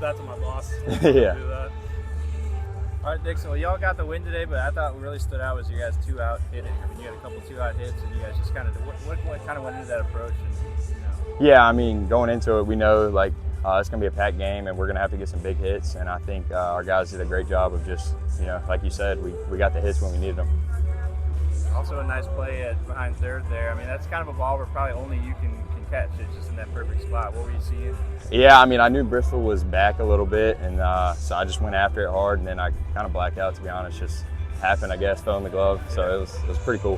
that to my boss. Yeah. Do that. All right, Dixon, well, y'all got the win today, but I thought what really stood out was you guys 2-out hitting. I mean, you had a couple 2-out hits, and you guys just kind of what kind of went into that approach? And, Yeah, I mean, going into it, we know like it's going to be a packed game, and we're going to have to get some big hits. And I think our guys did a great job of just, like you said, we got the hits when we needed them. Also a nice play behind third there. I mean, that's kind of a ball where probably only you can catch it, just in that perfect spot. What were you seeing? Yeah, I mean, I knew Bristol was back a little bit, and so I just went after it hard, and then I kind of blacked out, to be honest. Just happened, I guess, fell in the glove. So it was pretty cool.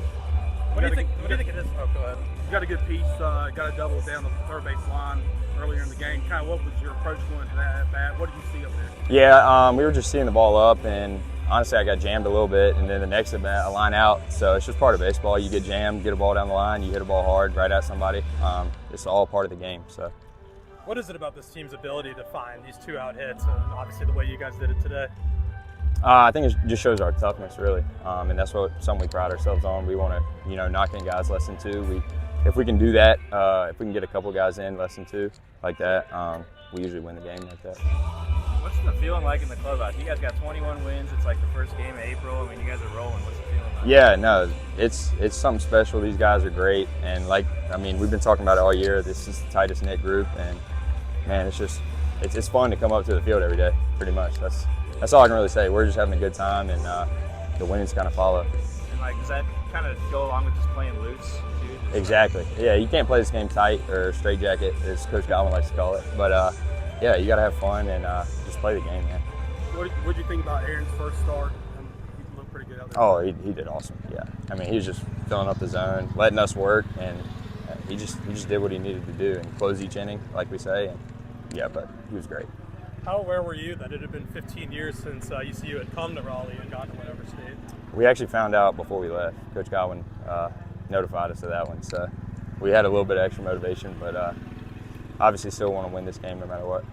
What do you think it is? Oh, go ahead. You got a good piece, got a double down the third base line earlier in the game. Kind of what was your approach going to that at bat? What did you see up there? Yeah, we were just seeing the ball up, and honestly, I got jammed a little bit, and then the next at bat, I line out. So it's just part of baseball. You get jammed, get a ball down the line, you hit a ball hard right at somebody. It's all part of the game. So. What is it about this team's ability to find these 2-out hits, and obviously the way you guys did it today? I think it just shows our toughness, really, and that's something we pride ourselves on. We want to, knock in guys less than 2. If we can do that, if we can get a couple guys in less than 2 like that, we usually win the game like that. What's the feeling like in the clubhouse? You guys got 21 wins. It's like the first game of April. I mean, you guys are rolling. What's the feeling like? Yeah, no, it's something special. These guys are great, and we've been talking about it all year. This is the tightest knit group, and man, it's fun to come up to the field every day. Pretty much, that's all I can really say. We're just having a good time, and the winnings kind of follow. And does that kind of go along with just playing loose too? Exactly. Yeah, you can't play this game tight or straight jacket, as Coach Godwin likes to call it. But yeah, you got to have fun and just play the game, man. What did you think about Aaron's first start? He looked pretty good out there. Oh, he did awesome. Yeah, I mean, he was just filling up the zone, letting us work, and he just did what he needed to do and close each inning, like we say. And yeah, but he was great. How aware were you that it had been 15 years since ECU had come to Raleigh and gotten to whatever state? We actually found out before we left. Coach Godwin notified us of that one, so we had a little bit of extra motivation, but obviously still want to win this game no matter what.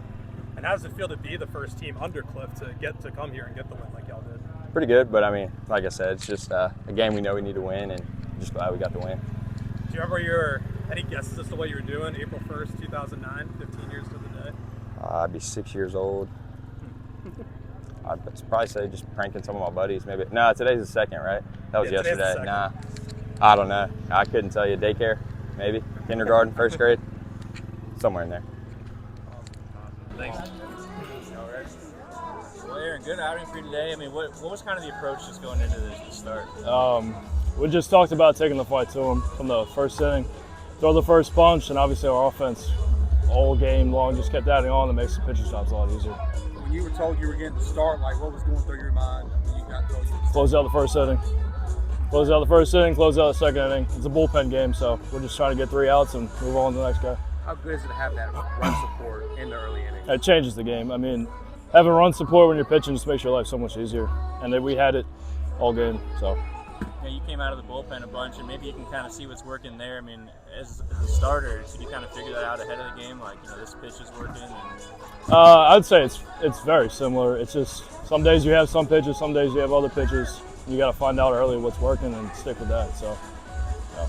And how does it feel to be the first team under Cliff to get to come here and get the win like y'all did? Pretty good, but I mean, like I said, it's just a game we know we need to win, and just glad we got the win. Do you remember any guesses as to what you were doing April 1st, 2009, 15 years to the day? I'd be 6 years old. I'd probably say just pranking some of my buddies. Maybe. No, today's the 2nd, right? That was yesterday. Nah, I don't know. I couldn't tell you. Daycare, maybe. Kindergarten, 1st grade, somewhere in there. Awesome. Thanks. All right. Well, Aaron, good outing for you today. I mean, what was kind of the approach just going into this start? We just talked about taking the fight to them from the first inning, throw the first punch, and obviously our offense all game long just kept adding on. That makes the pitcher's jobs a lot easier. When you were told you were getting to start, what was going through your mind when you got told you to close out the first inning. Close out the first inning, close out the second inning. It's a bullpen game, so we're just trying to get 3 outs and move on to the next guy. How good is it to have that run support in the early innings? It changes the game. I mean, having run support when you're pitching just makes your life so much easier. And then we had it all game, so. Yeah, you came out of the bullpen a bunch, and maybe you can kind of see what's working there. I mean, as a starter, should you kind of figure that out ahead of the game? This pitch is working? I'd say it's very similar. It's just some days you have some pitches, some days you have other pitches. You got to find out early what's working and stick with that. So, yeah.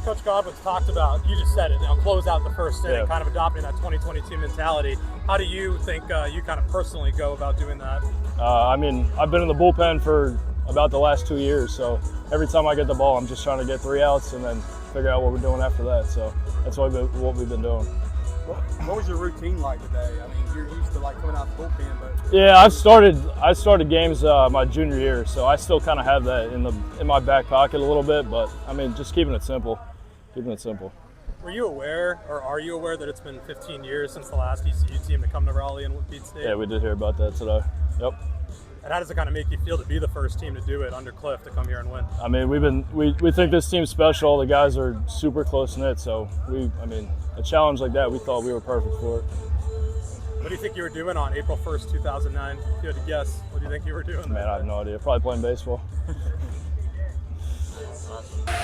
Coach Godwin's talked about, you just said it, close out the first inning, kind of adopting that 2022 mentality. How do you think you kind of personally go about doing that? I mean, I've been in the bullpen for about the last 2 years, so every time I get the ball, I'm just trying to get 3 outs and then figure out what we're doing after that. So that's what we've been doing. What was your routine like today? I mean, you're used to coming out the bullpen, but yeah, I started games my junior year, so I still kind of have that in my back pocket a little bit. But I mean, just keeping it simple. Were you aware, or are you aware, that it's been 15 years since the last ECU team to come to Raleigh and beat State? Yeah, we did hear about that today. Yep. And how does it kind of make you feel to be the first team to do it under Cliff, to come here and win? I mean, we think this team's special. The guys are super close knit, so a challenge like that, we thought we were perfect for it. What do you think you were doing on April 1st, 2009? If you had to guess, what do you think you were doing? Man, I have no idea. Probably playing baseball. Awesome.